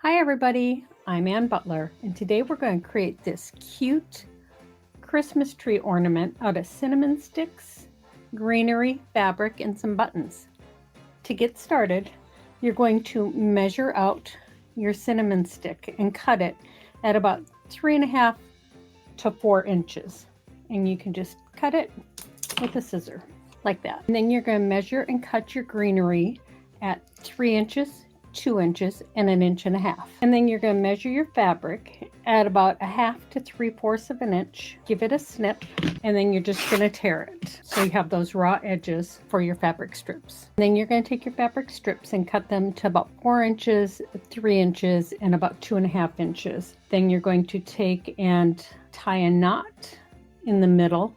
Hi everybody, I'm Ann Butler, and today we're going to create this cute Christmas tree ornament out of cinnamon sticks, greenery, fabric, and some buttons. To get started, you're going to measure out your cinnamon stick and cut it at about 3.5 to 4 inches. And you can just cut it with a scissor like that. And then you're going to measure and cut your greenery at 3 inches, 2 inches, and 1.5 inches. And then you're going to measure your fabric at about 1/2 to 3/4 of an inch. Give it a snip, and then you're just going to tear it. So you have those raw edges for your fabric strips. And then you're going to take your fabric strips and cut them to about 4 inches, 3 inches, and about 2.5 inches. Then you're going to take and tie a knot in the middle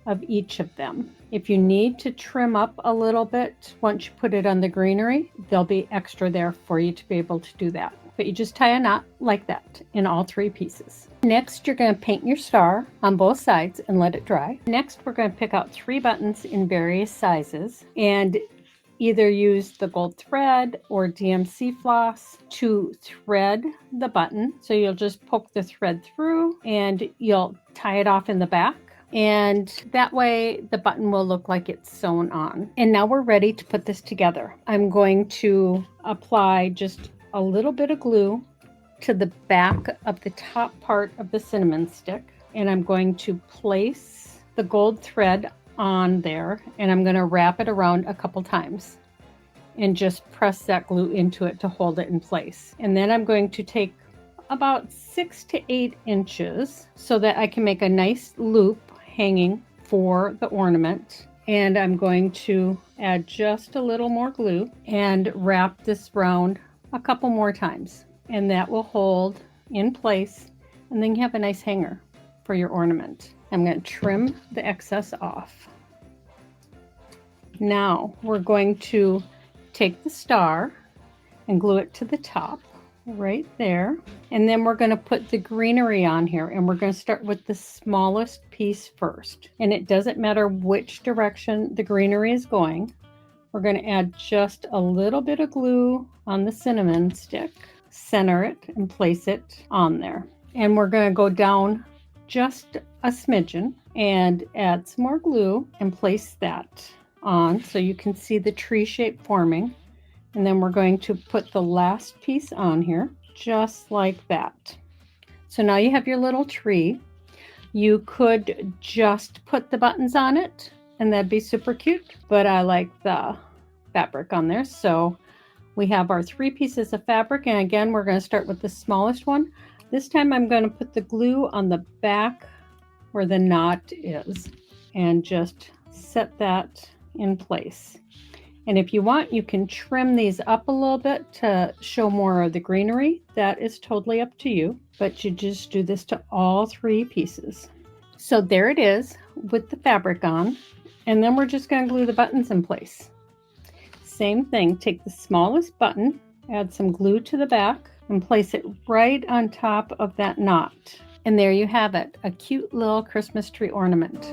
of each of them. If you need to trim up a little bit once you put it on the greenery, there'll be extra there for you to be able to do that. But you just tie a knot like that in all 3 pieces. Next, you're going to paint your star on both sides and let it dry. Next, we're going to pick out 3 buttons in various sizes and either use the gold thread or DMC floss to thread the button. So you'll just poke the thread through and you'll tie it off in the back. And that way the button will look like it's sewn on. And now we're ready to put this together. I'm going to apply just a little bit of glue to the back of the top part of the cinnamon stick. And I'm going to place the gold thread on there, and I'm going to wrap it around a couple times and just press that glue into it to hold it in place. And then I'm going to take about 6 to 8 inches so that I can make a nice loop hanging for the ornament. And I'm going to add just a little more glue and wrap this round a couple more times, and that will hold in place, and then you have a nice hanger for your ornament. I'm going to trim the excess off. Now we're going to take the star and glue it to the top right there, and then we're going to put the greenery on here, and we're going to start with the smallest piece first. And it doesn't matter which direction the greenery is going. We're going to add just a little bit of glue on the cinnamon stick, center it, and place it on there. And we're going to go down just a smidgen and add some more glue and place that on so you can see the tree shape forming. And then we're going to put the last piece on here, just like that. So now you have your little tree. You could just put the buttons on it, and that'd be super cute, but I like the fabric on there. So we have our 3 pieces of fabric, and again, we're going to start with the smallest one. This time I'm going to put the glue on the back where the knot is and just set that in place. And if you want, you can trim these up a little bit to show more of the greenery. That is totally up to you, but you just do this to all 3 pieces. So there it is with the fabric on, and then we're just going to glue the buttons in place. Same thing, take the smallest button, add some glue to the back, and place it right on top of that knot. And there you have it, a cute little Christmas tree ornament.